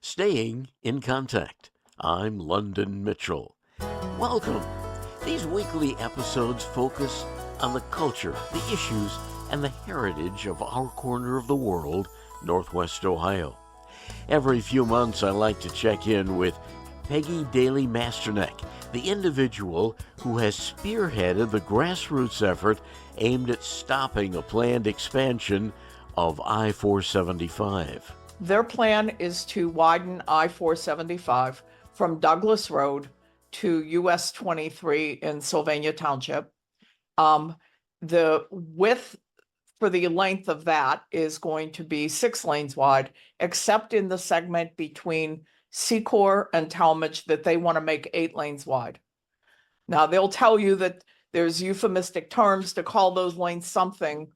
Staying in Contact. I'm London Mitchell. Welcome. These weekly episodes focus on the culture, the issues, and the heritage of our corner of the world, Northwest Ohio. Every few months, I like to check in with Peggy Daly-Masternak, the individual who has spearheaded the grassroots effort aimed at stopping a planned expansion of I-475. Their plan is to widen I-475 from Douglas Road to US 23 in Sylvania Township. The width for the length of that is going to be 6 lanes wide, except in the segment between Secor and Talmadge that they want to make 8 lanes wide. Now, they'll tell you that there's euphemistic terms to call those lanes something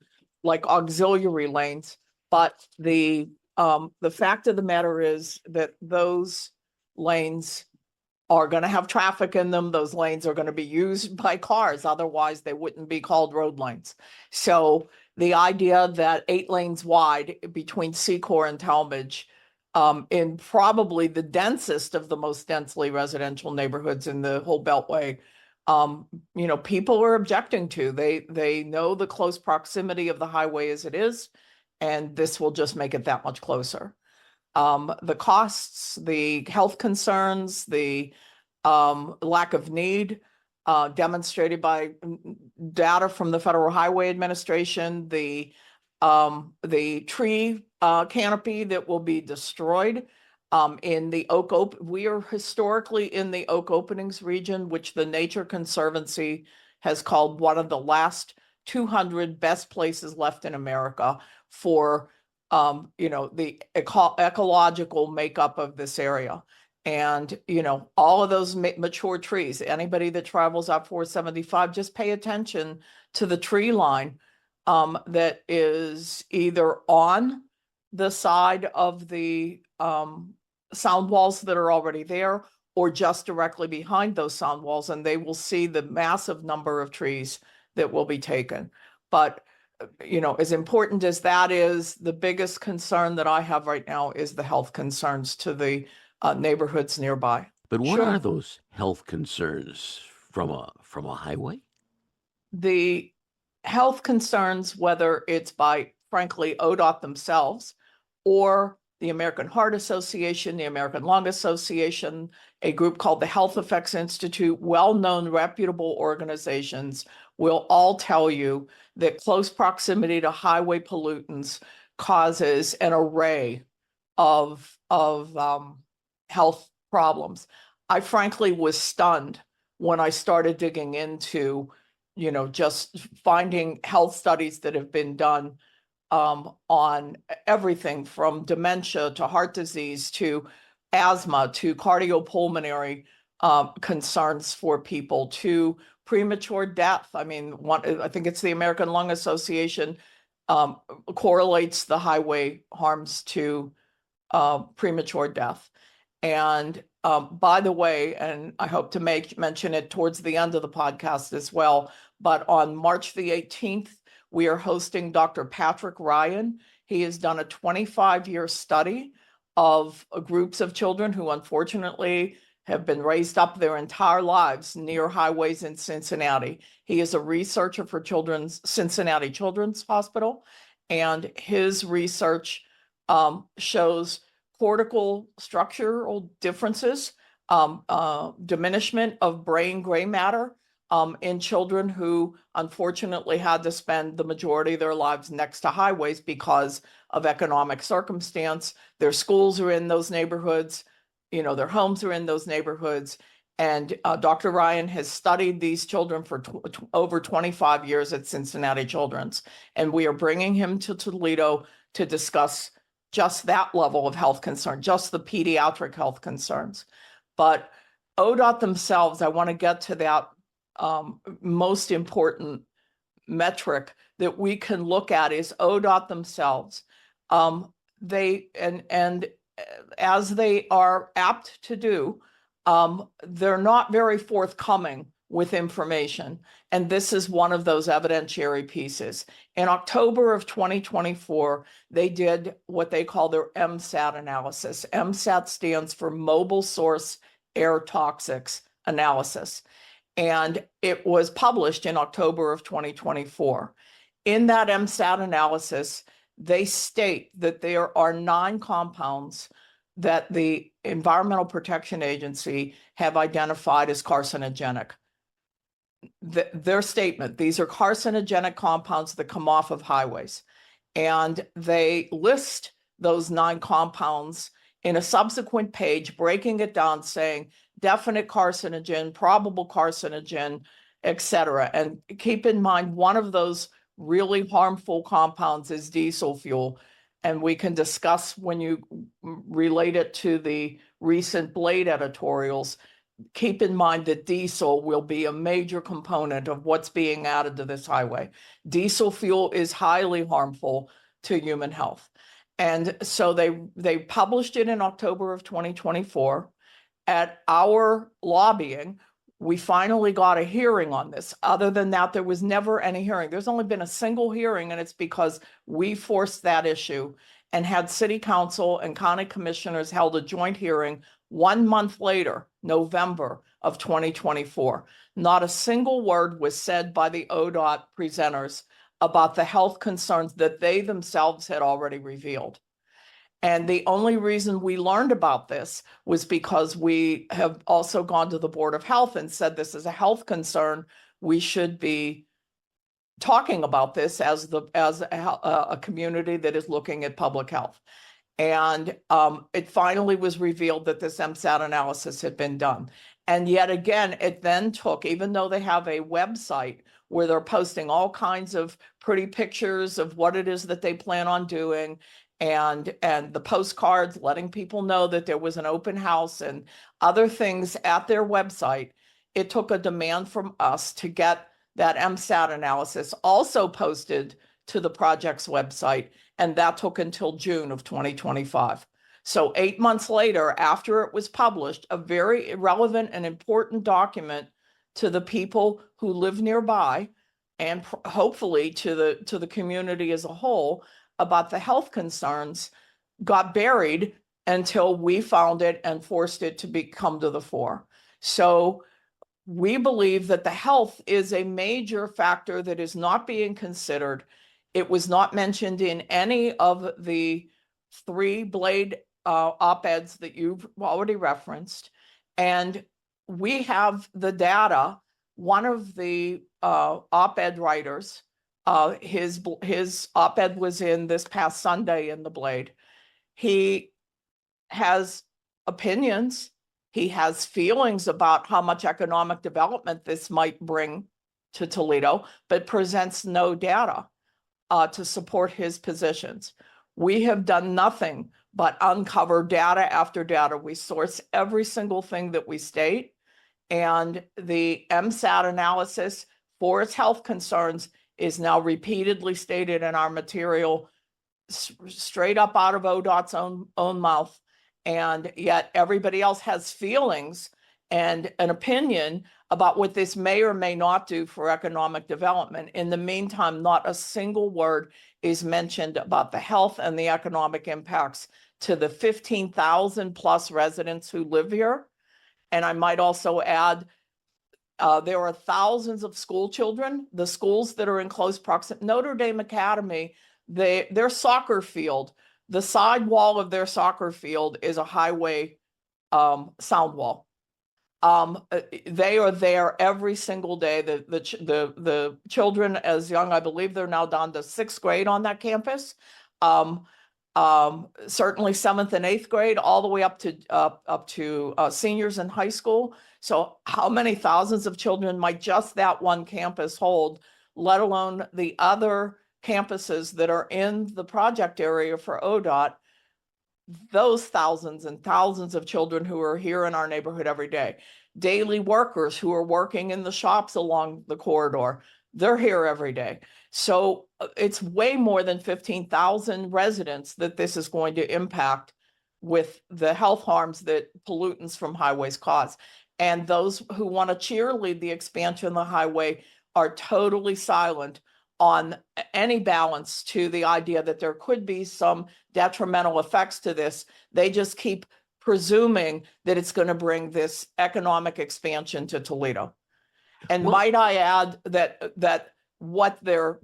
like auxiliary lanes, but the fact of the matter is that those lanes are going to have traffic in them. Those lanes are going to be used by cars. Otherwise, they wouldn't be called road lanes. So the idea that 8 lanes wide between Secor and Talmadge, in probably the densest of the most densely residential neighborhoods in the whole Beltway, people are objecting to. They know the close proximity of the highway as it is, and this will just make it that much closer. The costs, the health concerns, the lack of need demonstrated by data from the Federal Highway Administration, the tree canopy that will be destroyed in the we are historically in the Oak Openings region, which the Nature Conservancy has called one of the last 200 best places left in America for the ecological makeup of this area. And all of those mature trees, anybody that travels up 475, just pay attention to the tree line that is either on the side of the sound walls that are already there or just directly behind those sound walls, and they will see the massive number of trees that will be taken. But as important as that is, the biggest concern that I have right now is the health concerns to the neighborhoods nearby. But what are those health concerns from a highway? The health concerns, whether it's by, frankly, ODOT themselves or the American Heart Association, the American Lung Association, a group called the Health Effects Institute, well-known, reputable organizations will all tell you that close proximity to highway pollutants causes an array of health problems. I frankly was stunned when I started digging into, just finding health studies that have been done on everything from dementia to heart disease to asthma to cardiopulmonary concerns for people to premature death. I mean, I think it's the American Lung Association correlates the highway harms to premature death. And by the way, and I hope to mention it towards the end of the podcast as well, but on March the 18th, we are hosting Dr. Patrick Ryan. He has done a 25-year study of groups of children who unfortunately have been raised up their entire lives near highways in Cincinnati. He is a researcher for Cincinnati Children's Hospital, and his research shows cortical structural differences, diminishment of brain gray matter in children who unfortunately had to spend the majority of their lives next to highways because of economic circumstance. Their schools are in those neighborhoods, their homes are in those neighborhoods. And Dr. Ryan has studied these children for over 25 years at Cincinnati Children's. And we are bringing him to Toledo to discuss just that level of health concern, just the pediatric health concerns. But ODOT themselves, I want to get to that most important metric that we can look at is ODOT themselves. They as they are apt to do, they're not very forthcoming with information. And this is one of those evidentiary pieces. In October of 2024, they did what they call their MSAT analysis. MSAT stands for Mobile Source Air Toxics Analysis. And it was published in October of 2024. In that MSAT analysis, they state that there are 9 compounds that the Environmental Protection Agency have identified as carcinogenic. Their statement, these are carcinogenic compounds that come off of highways. And they list those 9 compounds in a subsequent page, breaking it down, saying definite carcinogen, probable carcinogen, etc. And keep in mind, one of those really harmful compounds is diesel fuel. And we can discuss when you relate it to the recent Blade editorials. Keep in mind that diesel will be a major component of what's being added to this highway. Diesel fuel is highly harmful to human health. And so they published it in October of 2024. At our lobbying, we finally got a hearing on this. Other than that, there was never any hearing. There's only been a single hearing, and it's because we forced that issue and had city council and county commissioners held a joint hearing 1 month later, November of 2024. Not a single word was said by the ODOT presenters about the health concerns that they themselves had already revealed. And the only reason we learned about this was because we have also gone to the Board of Health and said this is a health concern. We should be talking about this as a community that is looking at public health. And it finally was revealed that this MSAT analysis had been done. And yet again, it then took, even though they have a website where they're posting all kinds of pretty pictures of what it is that they plan on doing, and the postcards letting people know that there was an open house and other things at their website, it took a demand from us to get that MSAT analysis also posted to the project's website, and that took until June of 2025. So 8 months later, after it was published, a very relevant and important document to the people who live nearby, and hopefully to the community as a whole, about the health concerns, got buried until we found it and forced it to come to the fore. So we believe that the health is a major factor that is not being considered. It was not mentioned in any of the 3 Blade op-eds that you've already referenced. And we have the data. One of the op-ed writers, his op-ed was in this past Sunday in the Blade. He has opinions. He has feelings about how much economic development this might bring to Toledo, but presents no data to support his positions. We have done nothing but uncover data after data. We source every single thing that we state, and the MSAT analysis for its health concerns is now repeatedly stated in our material, straight up out of ODOT's own mouth. And yet everybody else has feelings and an opinion about what this may or may not do for economic development. In the meantime, not a single word is mentioned about the health and the economic impacts to the 15,000 plus residents who live here. And I might also add, there are thousands of school children. The schools that are in close proximity, Notre Dame Academy, their soccer field, the side wall of their soccer field is a highway sound wall. They are there every single day. The children as young, I believe they're now down to 6th grade on that campus. Certainly 7th and 8th grade, all the way up to seniors in high school. So how many thousands of children might just that one campus hold, let alone the other campuses that are in the project area for ODOT? Those thousands and thousands of children who are here in our neighborhood every day. Daily workers who are working in the shops along the corridor, they're here every day. So it's way more than 15,000 residents that this is going to impact with the health harms that pollutants from highways cause. And those who want to cheerlead the expansion of the highway are totally silent on any balance to the idea that there could be some detrimental effects to this. They just keep presuming that it's going to bring this economic expansion to Toledo. And might I add that what they're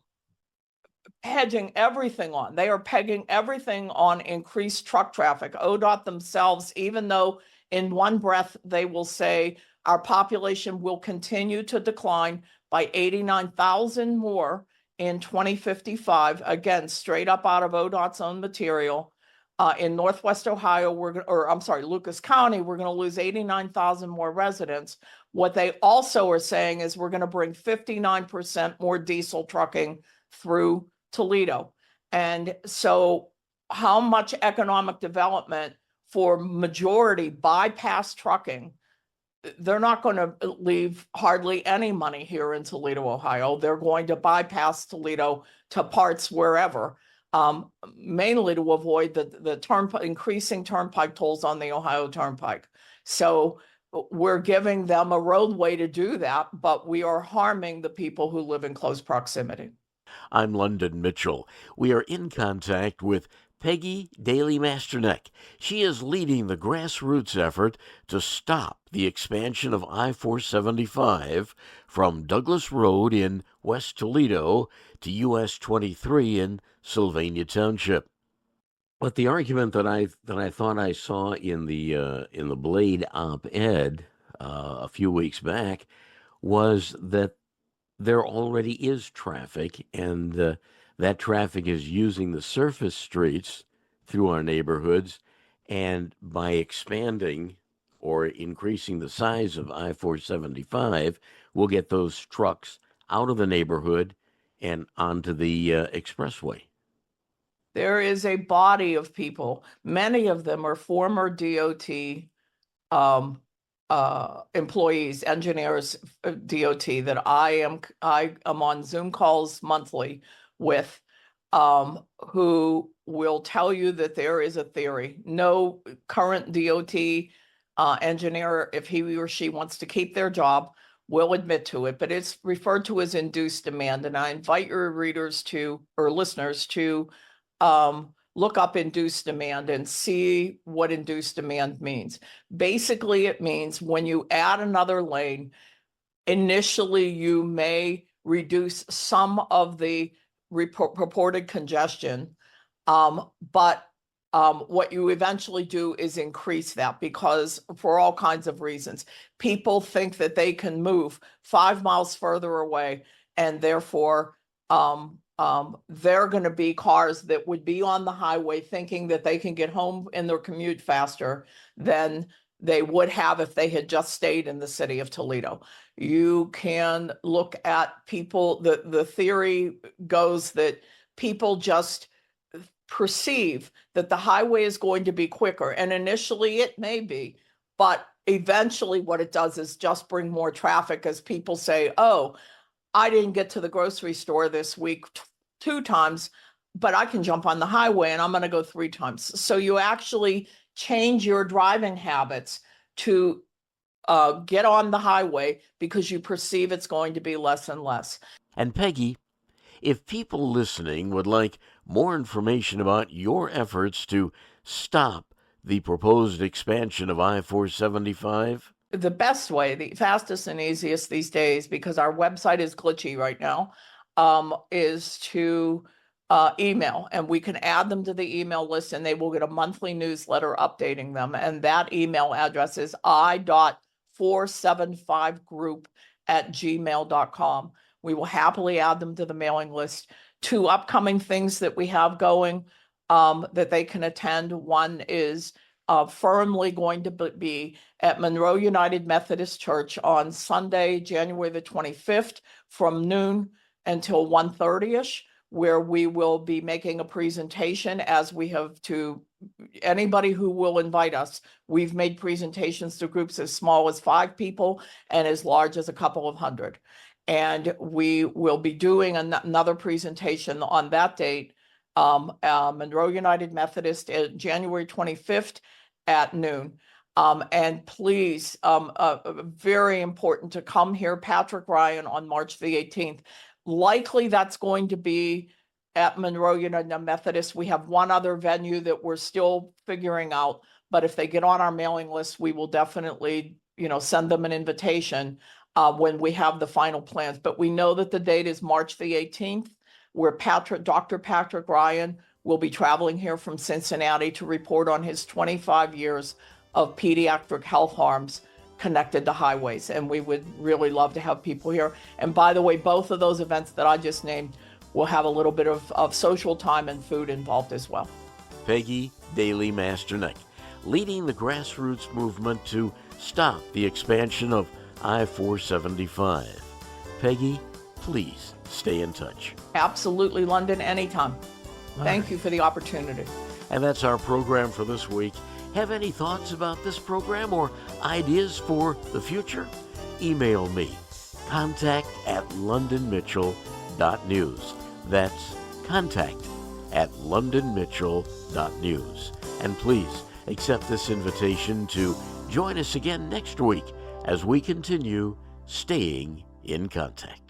hedging everything on, they are pegging everything on increased truck traffic. ODOT themselves, even though in one breath they will say our population will continue to decline by 89,000 more in 2055, again, straight up out of ODOT's own material. In Northwest Ohio, Lucas County, we're going to lose 89,000 more residents. What they also are saying is we're going to bring 59% more diesel trucking through Toledo. And so how much economic development for majority bypass trucking? They're not going to leave hardly any money here in Toledo, Ohio. They're going to bypass Toledo to parts wherever. Mainly to avoid the increasing turnpike tolls on the Ohio Turnpike. So we're giving them a roadway to do that, but we are harming the people who live in close proximity. I'm London Mitchell. We are in contact with Peggy Daly-Masternak. She is leading the grassroots effort to stop the expansion of I-475 from Douglas Road in West Toledo to US 23 in Sylvania Township. But the argument that I thought I saw in the Blade op-ed a few weeks back was that there already is traffic, and that traffic is using the surface streets through our neighborhoods, and by expanding or increasing the size of I-475, we'll get those trucks out of the neighborhood and onto the expressway. There is a body of people, many of them are former DOT employees, engineers, DOT, that I am on Zoom calls monthly with, who will tell you that there is a theory. No current DOT engineer, if he or she wants to keep their job, will admit to it, but it's referred to as induced demand. And I invite your readers or listeners to look up induced demand and see what induced demand means. Basically, it means when you add another lane, initially you may reduce some of the purported congestion, but what you eventually do is increase that, because for all kinds of reasons, people think that they can move 5 miles further away, and therefore there are going to be cars that would be on the highway thinking that they can get home in their commute faster than they would have if they had just stayed in the city of Toledo. You can look at people, the theory goes that people just perceive that the highway is going to be quicker, and initially it may be, but eventually what it does is just bring more traffic, as people say, oh, I didn't get to the grocery store this week 2 times, but I can jump on the highway and I'm going to go 3 times. So you actually change your driving habits to get on the highway because you perceive it's going to be less and less. And Peggy, if people listening would like more information about your efforts to stop the proposed expansion of I-475, the best way, the fastest and easiest these days, because our website is glitchy right now, is to email, and we can add them to the email list, and they will get a monthly newsletter updating them. And that email address is i.475group@gmail.com. We will happily add them to the mailing list. 2 upcoming things that we have going that they can attend. One is firmly going to be at Monroe United Methodist Church on Sunday, January the 25th from noon until 1:30ish, where we will be making a presentation, as we have to anybody who will invite us. We've made presentations to groups as small as 5 people and as large as a couple of hundred. And we will be doing another presentation on that date, Monroe United Methodist, January 25th at noon. And please, very important to come here, Patrick Ryan, on March the 18th. Likely that's going to be at Monroe United Methodist. We have one other venue that we're still figuring out, but if they get on our mailing list, we will definitely, send them an invitation when we have the final plans. But we know that the date is March the 18th, where Dr. Patrick Ryan will be traveling here from Cincinnati to report on his 25 years of pediatric health harms connected to highways. And we would really love to have people here. And by the way, both of those events that I just named will have a little bit of social time and food involved as well. Peggy Daly-Masternak, leading the grassroots movement to stop the expansion of I-475. Peggy, please stay in touch. Absolutely, London, anytime. Thank you for the opportunity. And that's our program for this week. Have any thoughts about this program or ideas for the future? Email me, contact@londonmitchell.news. That's contact@londonmitchell.news. And please accept this invitation to join us again next week as we continue staying in contact.